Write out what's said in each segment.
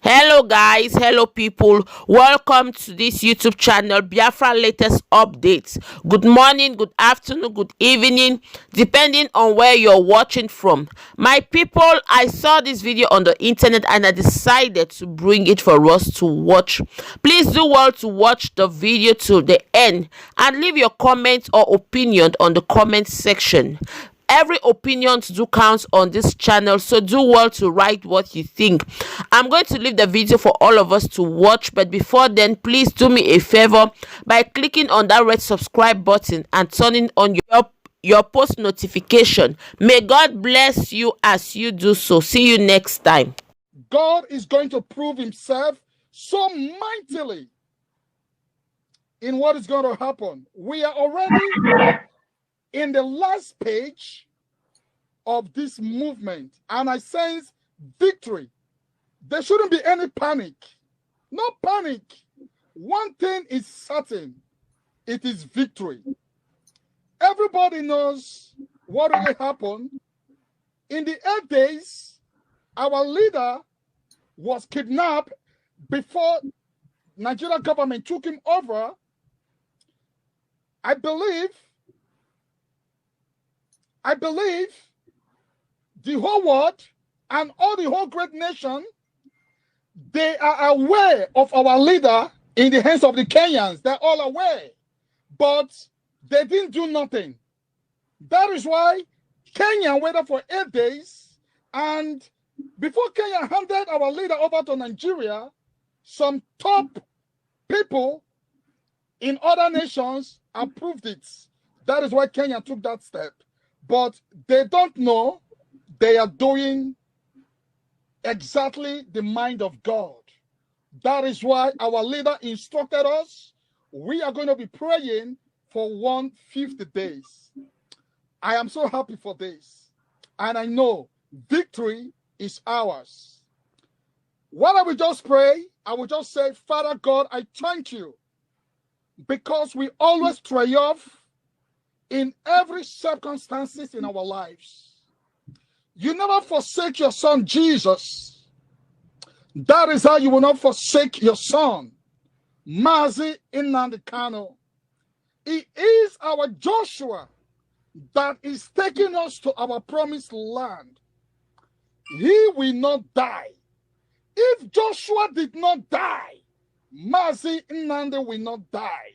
Hello guys, hello people, welcome to this YouTube channel, Biafra latest updates. Good morning, good afternoon, good evening, depending on where you're watching from. My people, I saw this video on the internet and I decided to bring it for us to watch. Please do well to watch the video to the end and leave your comment or opinion on the comment section. Every opinion do count on this channel, so do well to write what you think. I'm going to leave the video for all of us to watch, but before then, please do me a favor by clicking on that red subscribe button and turning on your post notification. May God bless you as you do so. See you next time. God is going to prove himself so mightily in what is going to happen. We are already in the last page of this movement, and I sense victory. There shouldn't be any panic. No panic. One thing is certain. It is victory. Everybody knows what will happen. In the 8 days, our leader was kidnapped before Nigerian government took him over. I believe the whole world and all the whole great nation, they are aware of our leader in the hands of the Kenyans. They're all aware, but they didn't do nothing. That is why Kenya waited for 8 days, and before Kenya handed our leader over to Nigeria, some top people in other nations approved it. That is why Kenya took that step. But they don't know they are doing exactly the mind of God. That is why our leader instructed us. We are going to be praying for 150 days. I am so happy for this. And I know victory is ours. While I will just pray, I will just say, Father God, I thank you because we always triumph in every circumstances in our lives. You never forsake your son, Jesus. That is how you will not forsake your son, Mazi Nnamdi Kanu. He is our Joshua that is taking us to our promised land. He will not die. If Joshua did not die, Mazi Nnamdi will not die.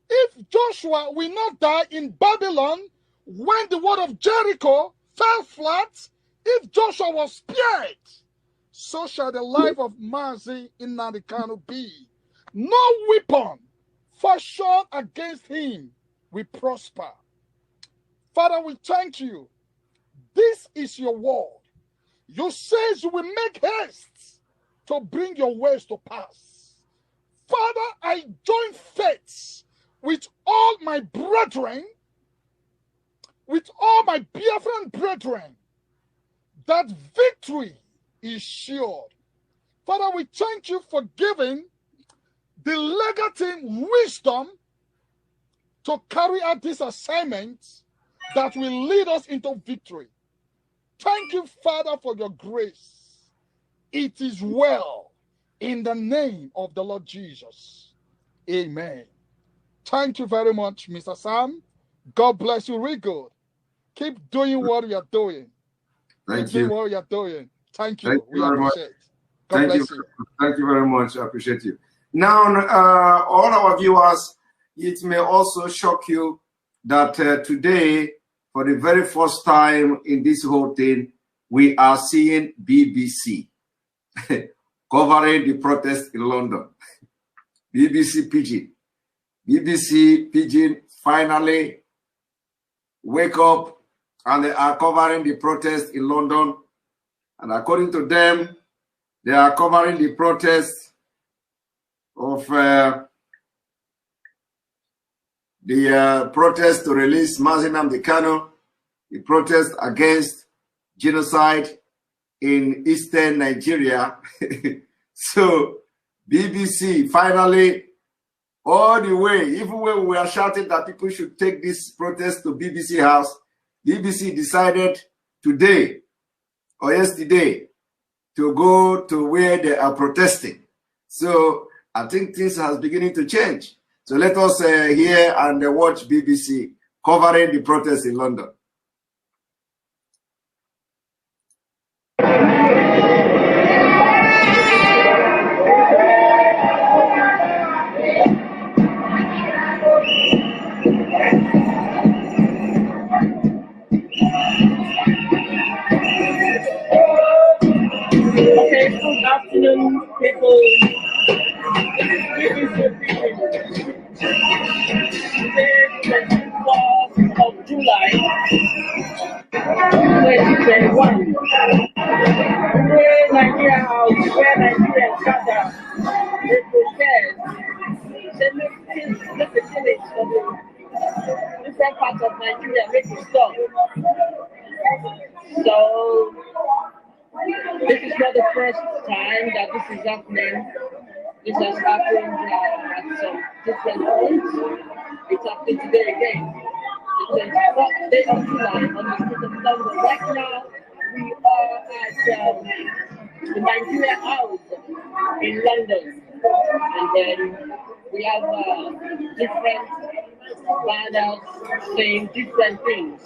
If Joshua will not die in Babylon when the wall of Jericho fell flat, if Joshua was spared, so shall the life of Mazi Nnamdi Kanu be. No weapon fashioned against him will prosper. Father, we thank you. This is your word. You say you will make haste to bring your ways to pass. Father, I join faith with all my brethren, with all my Biafran brethren, that victory is sure. Father, we thank you for giving the legal team wisdom to carry out this assignment that will lead us into victory. Thank you, Father, for your grace. It is well in the name of the Lord Jesus. Amen. Thank you very much, Mr. Sam. God bless you real good. Keep doing what you're doing. Thank you. What you're doing. Thank you. Thank you very much. God bless you. Thank you very much. I appreciate you. Now, all our viewers, it may also shock you that today, for the very first time in this whole thing, we are seeing BBC covering the protest in London. BBC Pidgin. BBC Pidgin finally wake up and they are covering the protest in London. And according to them, they are covering the protest of the protest to release Mazi Nnamdi Kanu, the protest against genocide in eastern Nigeria. So BBC finally, all the way, even when we were shouting that people should take this protest to BBC House, BBC decided today or yesterday to go to where they are protesting. So I think things are beginning to change. So let us hear and watch BBC covering the protests in London. Okay, good afternoon, people. Today is the 24th of July, 2021. Today, Nigeria House, where Nigerians gather, they protest. They make the village for the different parts of Nigeria make it stop. So, this is not the first time that this is happening. This has happened at some different points. It's happening today again. The 24th day of July on the street of London. Right now, we are at the Nigeria House in London. And then we have different banners saying different things.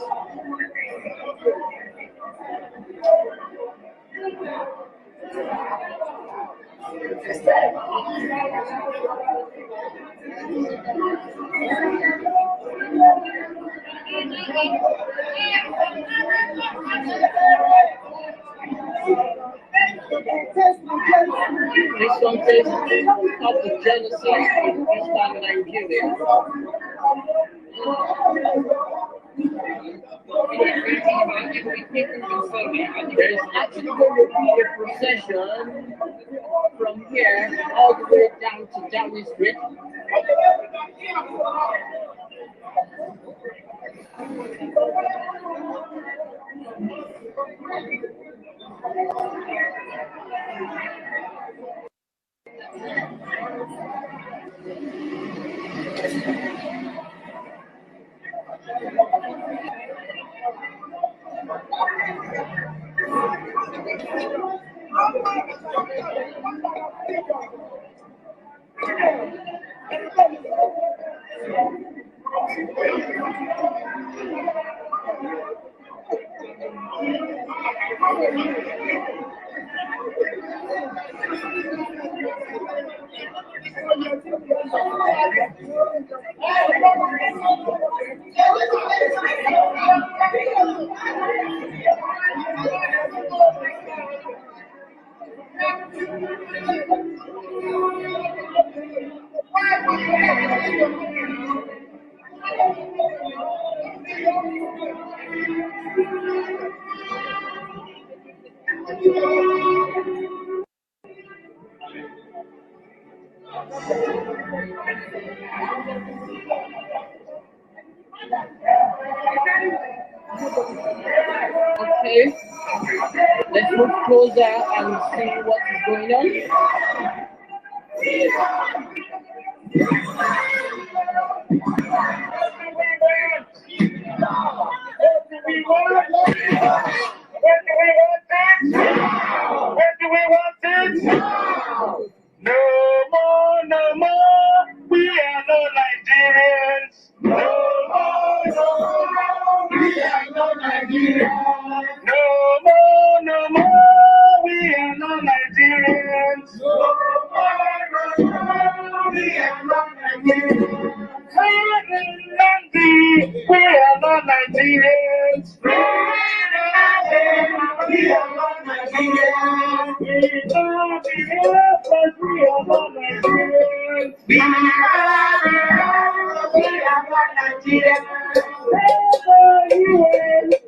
This one says stop the genocide in Eastern Nigeria. There is actually going to be a procession from here all the way down to Downing Street. Okay, let's move closer and see what is going on. What do we want it? No more, no more. We are no Nigerians. No more, no more. We are no Nigerians. No more, no more. We are no Nigerians. No more, no more. We are no Nigerians. Nnamdi, we are no Nigerians. We are not Nigerians. We don't be Biafrans. We are not Nigerians. We are not Nigerians.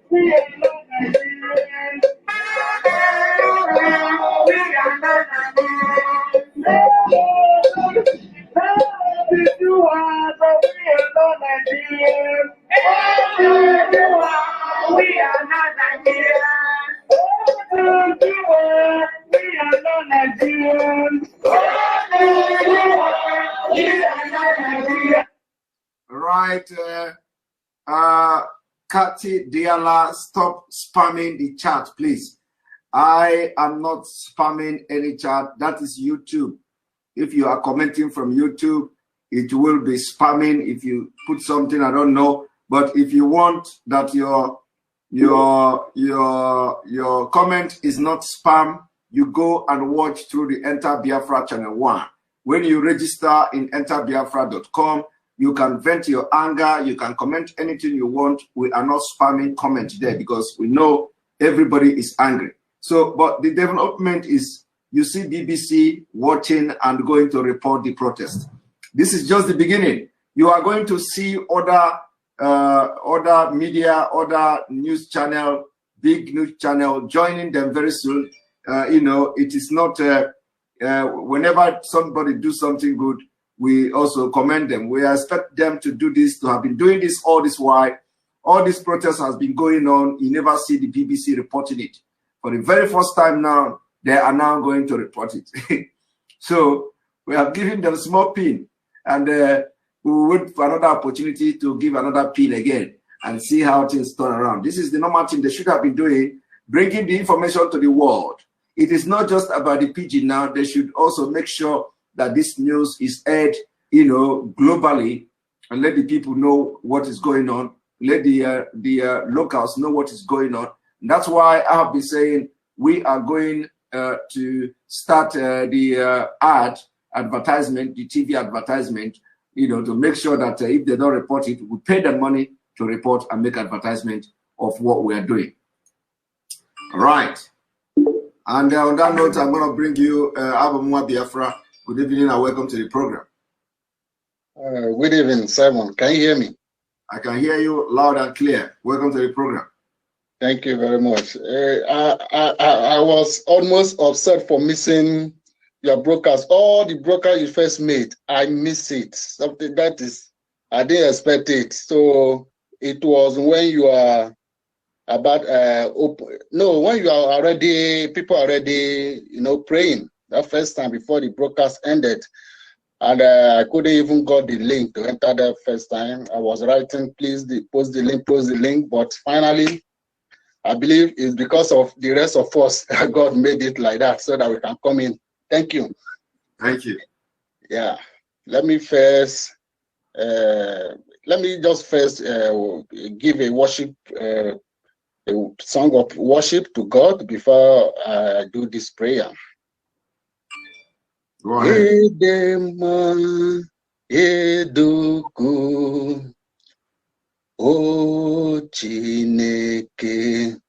We are not Nigerians. We are not Nigerians. We do our, but we are not Nigerians. We are not Nigerians. We are not Nigerians. Right, Kati Diala, stop spamming the chat, please. I am not spamming any chat. That is YouTube. If you are commenting from YouTube, it will be spamming if you put something I don't know. But if you want that your comment is not spam, you go and watch through the Enter Biafra channel 1. When you register in enterbiafra.com, you can vent your anger, you can comment anything you want. We are not spamming comment there because we know everybody is angry. So, but the development is, you see BBC watching and going to report the protest. This is just the beginning. You are going to see other media, other news channel, big news channel joining them very soon. You know, it is not, whenever somebody do something good, we also commend them. We expect them to do this, to have been doing this all this while. All this protest has been going on. You never see the BBC reporting it. For the very first time now, they are now going to report it. So we have given them a small pin, and we will wait for another opportunity to give another pin again and see how things turn around. This is the normal thing they should have been doing, bringing the information to the world. It is not just about the PG now. They should also make sure that this news is aired, you know, globally, and let the people know what is going on. Let the locals know what is going on. And that's why I have been saying we are going to start the advertisement, the TV advertisement, you know, to make sure that if they don't report it, we pay them money to report and make advertisement of what we are doing. All right. And on that note, I'm going to bring you Abamwa Biafra. Good evening and welcome to the program. Good evening, Simon. Can you hear me? I can hear you loud and clear. Welcome to the program. Thank you very much. I was almost upset for missing your broadcast. All the broadcast you first made, I missed it. Something that is, I didn't expect it. So it was when you are about when you are already, people already, you know, praying that first time before the broadcast ended. And I couldn't even got the link to enter the first time. I was writing, please post the link, but finally, I believe it's because of the rest of us that God made it like that so that we can come in. Thank you. Thank you. Yeah. Let me just first give a worship, a song of worship to God before I do this prayer. Go ahead. Edema, Eduku, O Chineke,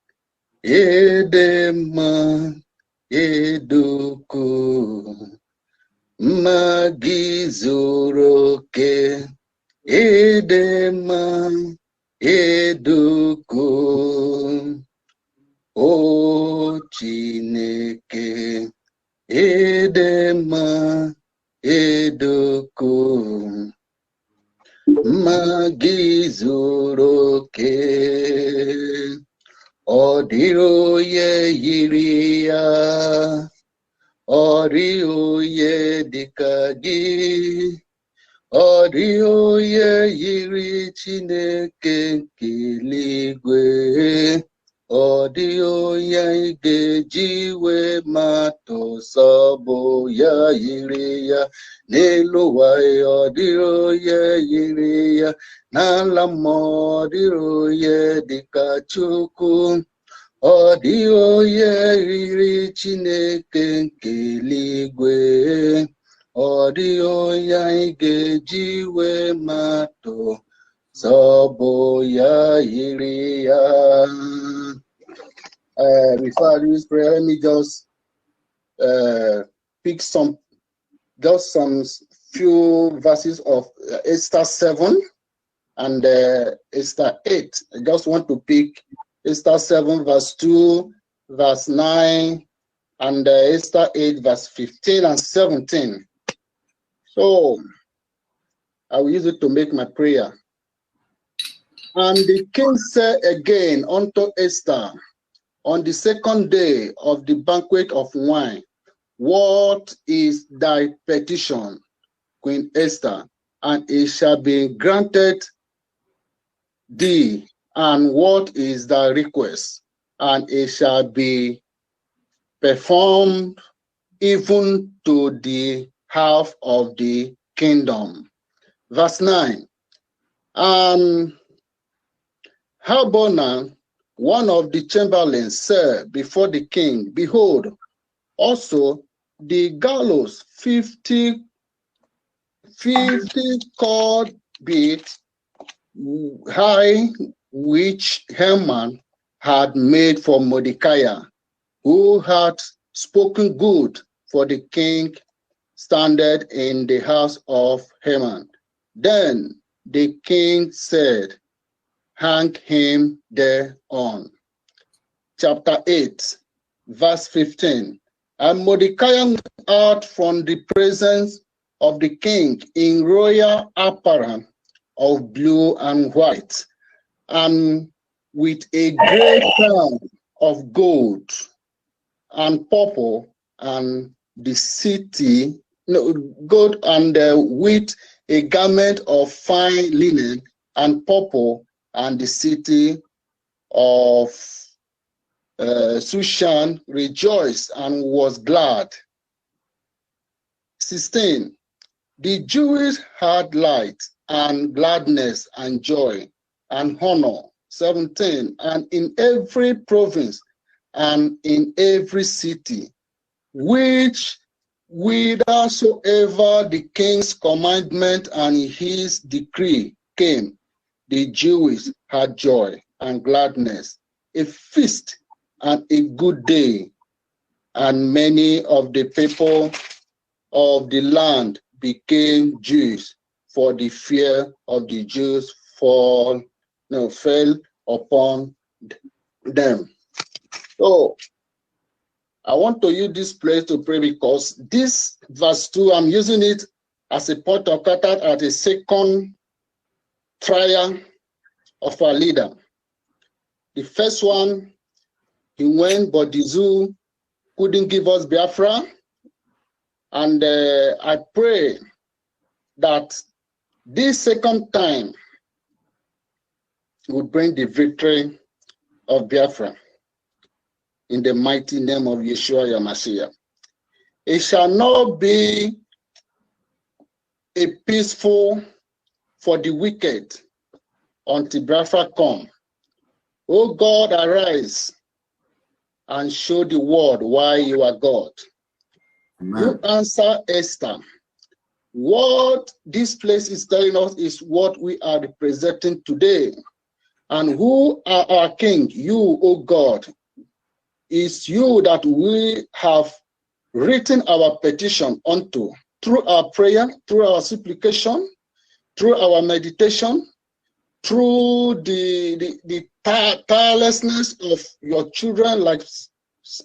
Edema, Eduku, Magizoroke, Edema, Eduku, O Chineke, Edema, Eduku, Magizoroke, Odioye Yiria, Odioye Dikagi, Odioye Yiri Chineke Kiligwe, Odioye Gejiwe Mato Sabo Ya Yiria, Neluwa Odioye Yiria, Nalamo Odioye Dikachuku, Odioye Yiri Chineke Kiligwe, Odioye Gejiwe Mato Sabo Ya Yiria. Before I do this prayer, let me just pick some few verses of Esther 7 and Esther 8. I just want to pick Esther 7 verse 2, verse 9, and Esther 8 verse 15 and 17. So I will use it to make my prayer. And the king said again unto Esther, on the second day of the banquet of wine, what is thy petition, Queen Esther? And it shall be granted thee. And what is thy request? And it shall be performed even to the half of the kingdom. Verse 9. Harbona, one of the chamberlains, said before the king, behold, also the gallows 50 cord bit high, which Haman had made for Mordecai, who had spoken good for the king, standeth in the house of Haman. Then the king said, hang him thereon. Chapter 8, verse 15. And Mordecai went out from the presence of the king in royal apparel of blue and white, and with a great crown of gold and purple, and the city, gold, and with a garment of fine linen and purple, and the city of Sushan rejoiced and was glad. 16. The Jews had light and gladness and joy and honor. 17. And in every province and in every city, which whithersoever the king's commandment and his decree came, the Jews had joy and gladness, a feast and a good day, and many of the people of the land became Jews, for the fear of the Jews fell upon them. So I want to use this place to pray, because this verse 2, I'm using it as a point of contact at a second trial of our leader. The first one, he went, but the zoo couldn't give us Biafra. And I pray that this second time would bring the victory of Biafra in the mighty name of Yeshua Yamashiach. It shall not be a peaceful for the wicked until Biafra come. O God, arise and show the world why you are God. Amen. You answer Esther. What this place is telling us is what we are representing today. And who are our king? You, O God. It's you that we have written our petition unto through our prayer, through our supplication, through our meditation, through the tirelessness of your children, like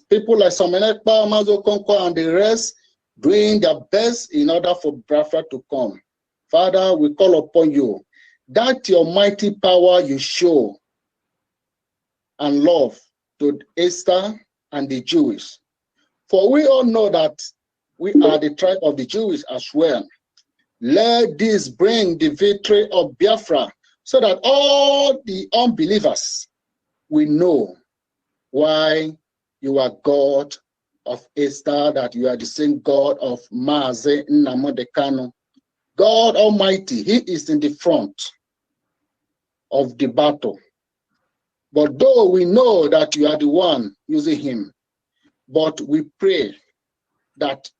people like Samuel Mazokonko and the rest, doing their best in order for Biafra to come. Father, we call upon you that your mighty power you show and love to Esther and the Jews. For we all know that we are the tribe of the Jews as well. Let this bring the victory of Biafra, so that all the unbelievers will know why you are God of Esther, that you are the same God of Mazi, Nnamdi Kanu. God Almighty, He is in the front of the battle. But though we know that you are the one using Him, but we pray that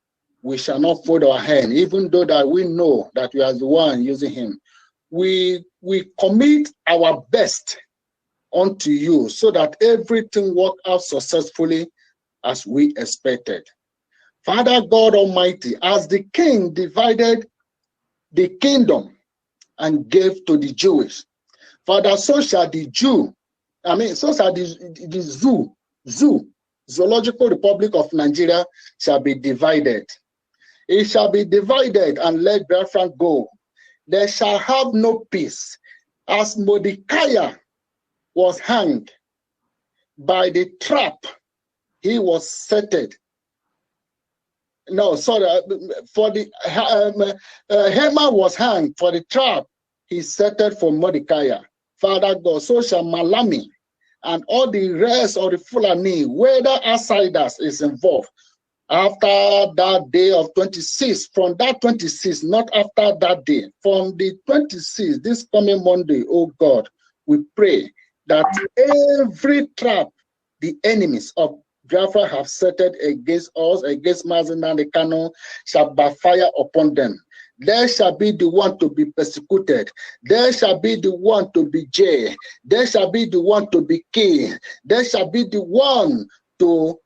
we shall not fold our hand, even though that we know that you are the one using Him. We commit our best unto you, so that everything works out successfully as we expected. Father God Almighty, as the king divided the kingdom and gave to the Jewish, Father, so shall the so shall the Zoological Republic of Nigeria shall be divided. It shall be divided, and let Biafra go. They shall have no peace. As Mordecai was hanged by the trap, he was settled. No, sorry, for the Haman was hanged for the trap, he settled for Mordecai. Father God, so shall Malami and all the rest of the Fulani, whether outsiders is involved, after that day of 26, from that 26, not after that day, from the 26, this coming Monday, oh God, we pray that every trap the enemies of Biafra have set against us, against mazi Nnamdi Kanu, shall backfire upon them. There shall be the one to be persecuted. There shall be the one to be jailed. There shall be the one to be killed. There shall be the one to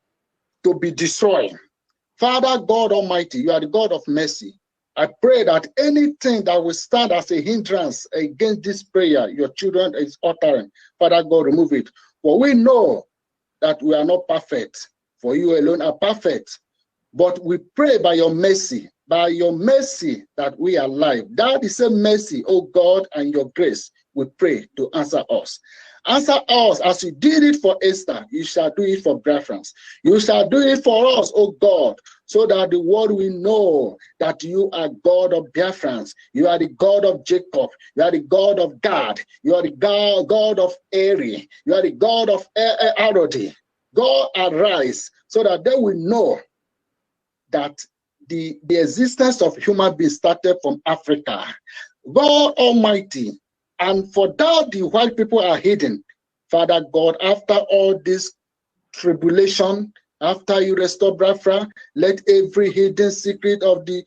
be destroyed. Father God Almighty, you are the God of mercy. I pray that anything that will stand as a hindrance against this prayer your children is uttering, Father God, remove it. For we know that we are not perfect, for you alone are perfect. But we pray by your mercy that we are alive. That is a mercy, oh God, and your grace, we pray to answer us. Answer us as you did it for Esther, you shall do it for Biafrans. You shall do it for us, oh God, so that the world will know that you are God of Biafrans. You are the God of Jacob. You are the God of God. You are the God of Eri. You are the God of Arodi. God arise so that they will know that the existence of human beings started from Africa. God Almighty, and for that the white people are hidden. Father God, after all this tribulation, after you restore Biafra, let every hidden secret of the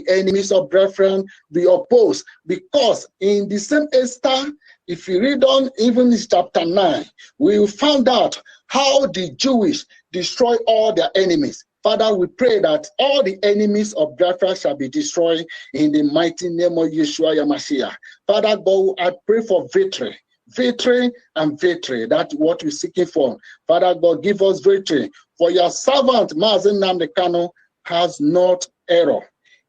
enemies of Biafra be opposed. Because in the same Esther, if you read on even in chapter 9, we will find out how the Jewish destroy all their enemies. Father, we pray that all the enemies of Biafra shall be destroyed in the mighty name of Yeshua Yamashiach. Father God, I pray for victory. Victory and victory. That's what we're seeking for. Father God, give us victory. For your servant, mazi Nnamdi Kanu, has not error.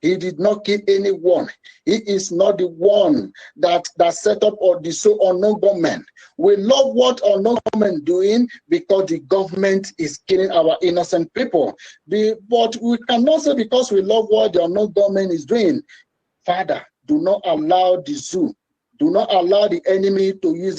He did not kill anyone. He is not the one that set up or the so unknown government. We love what unknown government doing because the government is killing our innocent people. But we cannot say because we love what the unknown government is doing. Father, do not allow the zoo, do not allow the enemy to use it